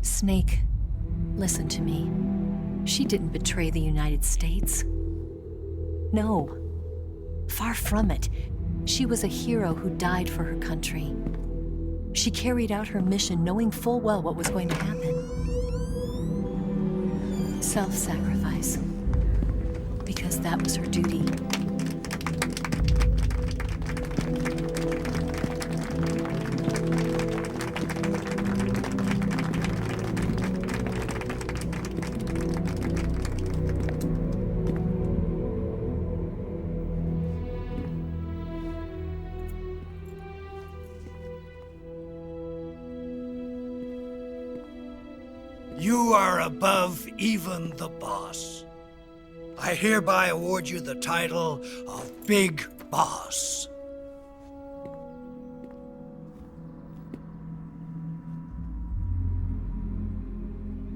Snake, listen to me. She didn't betray the United States. No, far from it. She was a hero who died for her country. She carried out her mission knowing full well what was going to happen. Self-sacrifice. Because that was her duty. You are above even the boss. I hereby award you the title of Big Boss.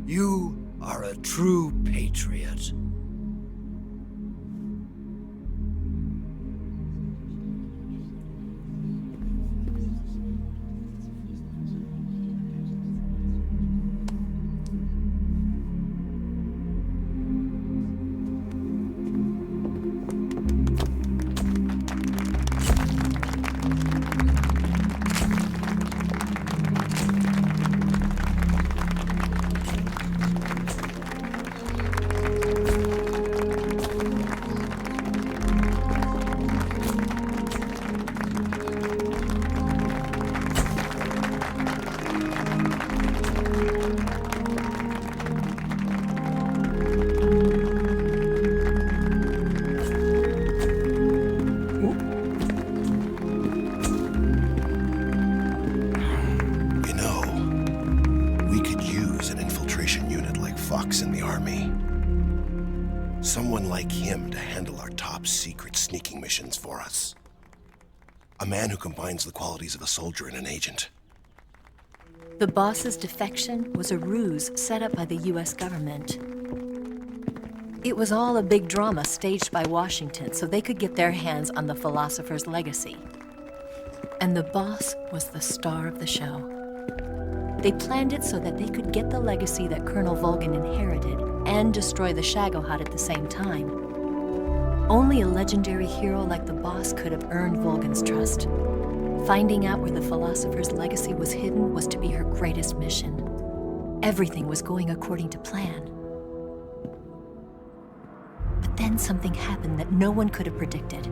You are a true patriot. In the army. Someone like him to handle our top secret sneaking missions for us. A man who combines the qualities of a soldier and an agent. The boss's defection was a ruse set up by the US government. It was all a big drama staged by Washington so they could get their hands on the philosopher's legacy. And the boss was the star of the show. They planned it so that they could get the legacy that Colonel Volgin inherited and destroy the Shagohod at the same time. Only a legendary hero like the boss could have earned Volgin's trust. Finding out where the philosopher's legacy was hidden was to be her greatest mission. Everything was going according to plan. But then something happened that no one could have predicted.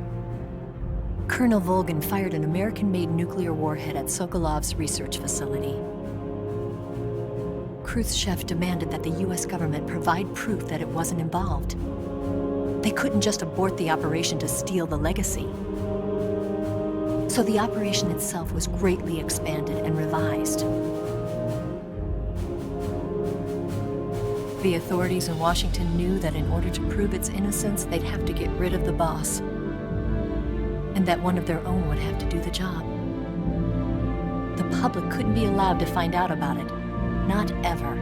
Colonel Volgin fired an American-made nuclear warhead at Sokolov's research facility. Khrushchev demanded that the US government provide proof that it wasn't involved. They couldn't just abort the operation to steal the legacy. So the operation itself was greatly expanded and revised. The authorities in Washington knew that in order to prove its innocence, they'd have to get rid of the boss, and that one of their own would have to do the job. The public couldn't be allowed to find out about it. Not ever.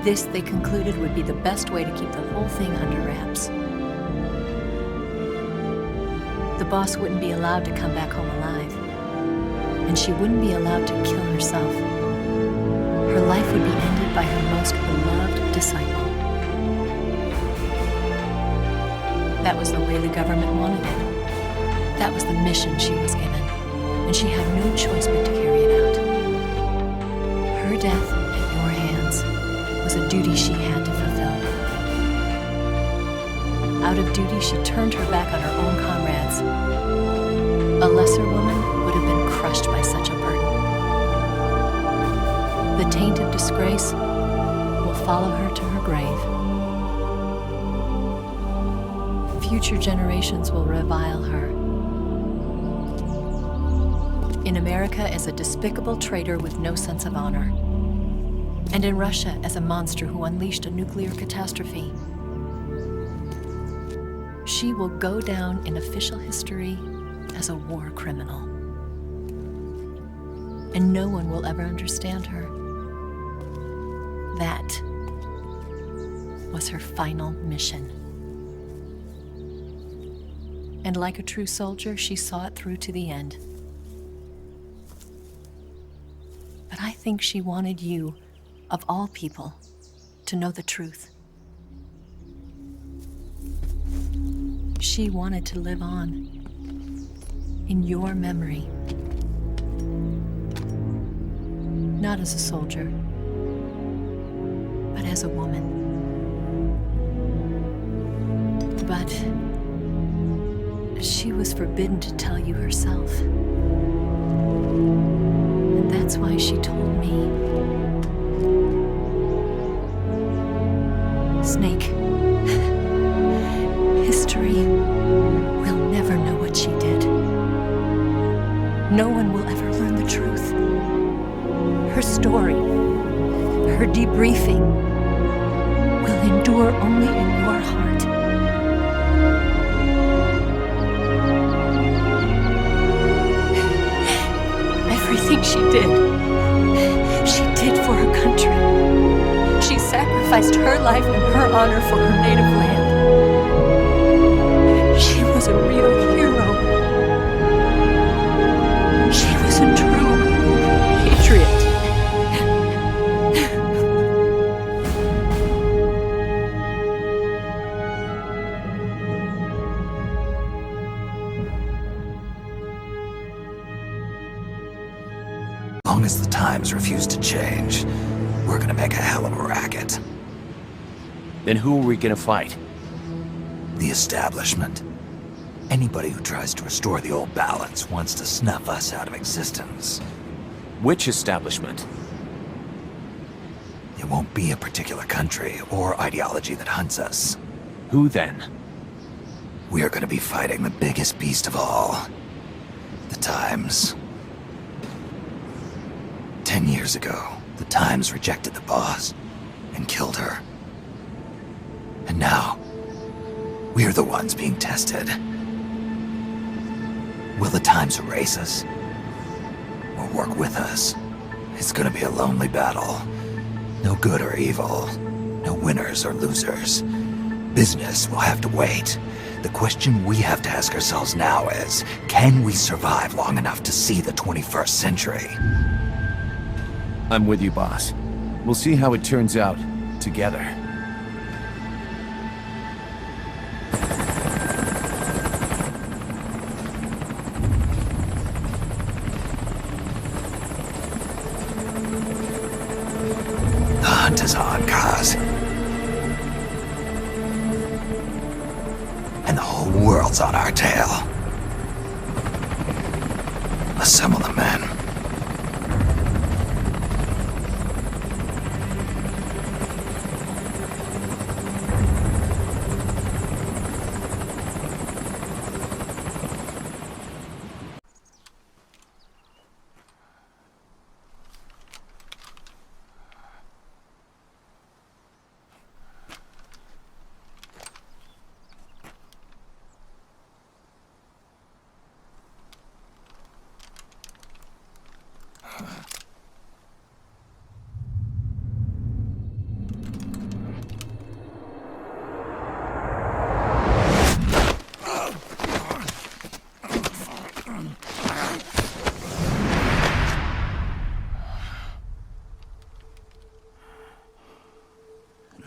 This, they concluded, would be the best way to keep the whole thing under wraps. The boss wouldn't be allowed to come back home alive, and she wouldn't be allowed to kill herself. Her life would be ended by her most beloved disciple. That was the way the government wanted it. That was the mission she was given, and she had no choice but to carry it out. Her death at your hands was a duty she had to fulfill. Out of duty, she turned her back on her own comrades. A lesser woman would have been crushed by such a burden. The taint of disgrace will follow her to her grave. Future generations will revile her. In America as a despicable traitor with no sense of honor. And in Russia as a monster who unleashed a nuclear catastrophe. She will go down in official history as a war criminal. And no one will ever understand her. That was her final mission. And like a true soldier, she saw it through to the end. But I think she wanted you, of all people, to know the truth. She wanted to live on in your memory. Not as a soldier, but as a woman. But she was forbidden to tell you herself. And that's why she told me. Snake, history will never know what she did. No one will ever learn the truth. Her story, her debriefing, will endure only in your heart. Everything she did for her country. She sacrificed her life and her honor for her native land. She was a real hero. She was a true patriot. As long as the times refuse to change, we're gonna make a hell of a racket. Then who are we gonna fight? The establishment. Anybody who tries to restore the old balance wants to snuff us out of existence. Which establishment? It won't be a particular country or ideology that hunts us. Who then? We are gonna be fighting the biggest beast of all. The Times. 10 years ago, the Times rejected the boss and killed her. And now, we're the ones being tested. Will the Times erase us? Or work with us? It's gonna be a lonely battle. No good or evil. No winners or losers. Business will have to wait. The question we have to ask ourselves now is, can we survive long enough to see the 21st century? I'm with you, boss. We'll see how it turns out together. The hunt is on, Kaz. And the whole world's on our tail. Assemble the men.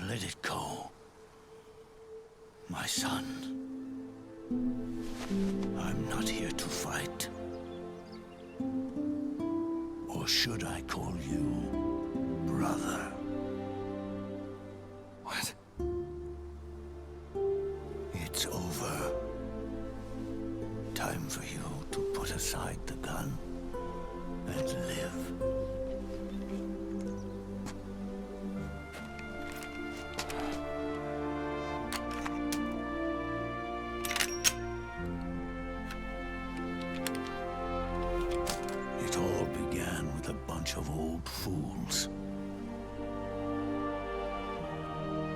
Let it go, my son. I'm not here to fight. Or should I call you brother? What? It's over. Time for you to put aside the gun and live. It all began with a bunch of old fools.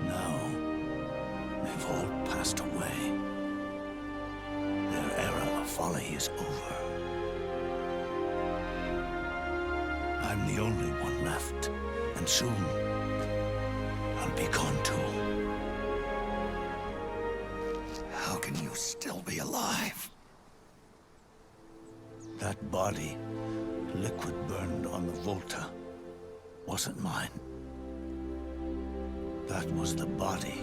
Now, they've all passed away. Their era of folly is over. I'm the only one left, and soon I'll be gone too. How can you still be alive? That body, liquid burned on the Volta, wasn't mine. That was the body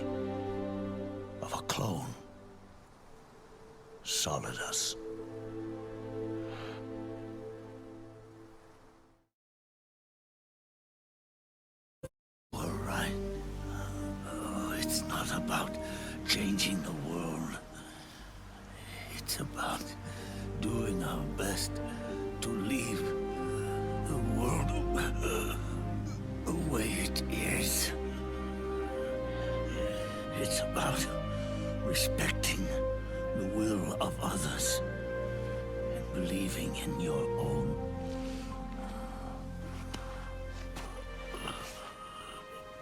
of a clone. Solidus. We're right. Oh, it's not about changing the world. It's about doing our best to leave the world the way it is. It's about respecting the will of others and believing in your own.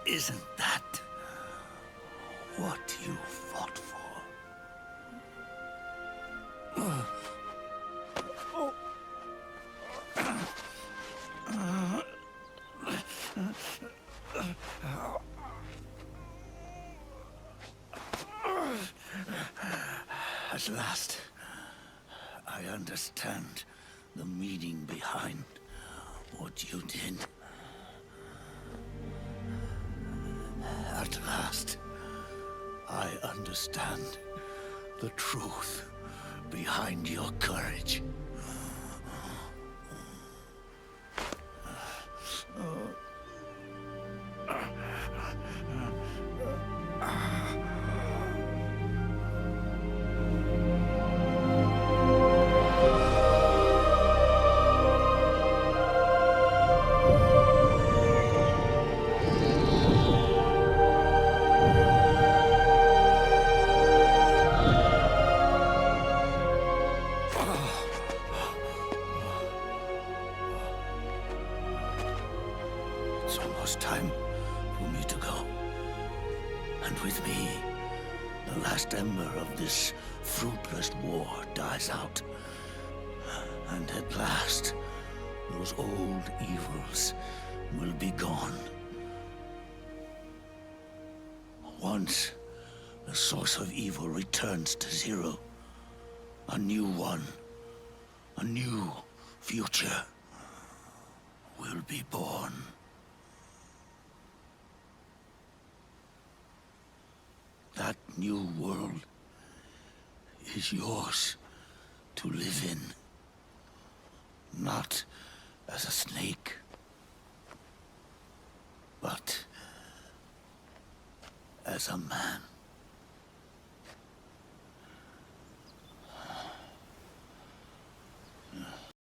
Isn't that what you fought for? At last, I understand the meaning behind what you did. At last, I understand the truth behind your courage. It's almost time for me to go. And with me, the last ember of this fruitless war dies out. And at last, those old evils will be gone. Once the source of evil returns to zero, a new one, a new future will be born. That new world is yours to live in. Not as a snake, but as a man.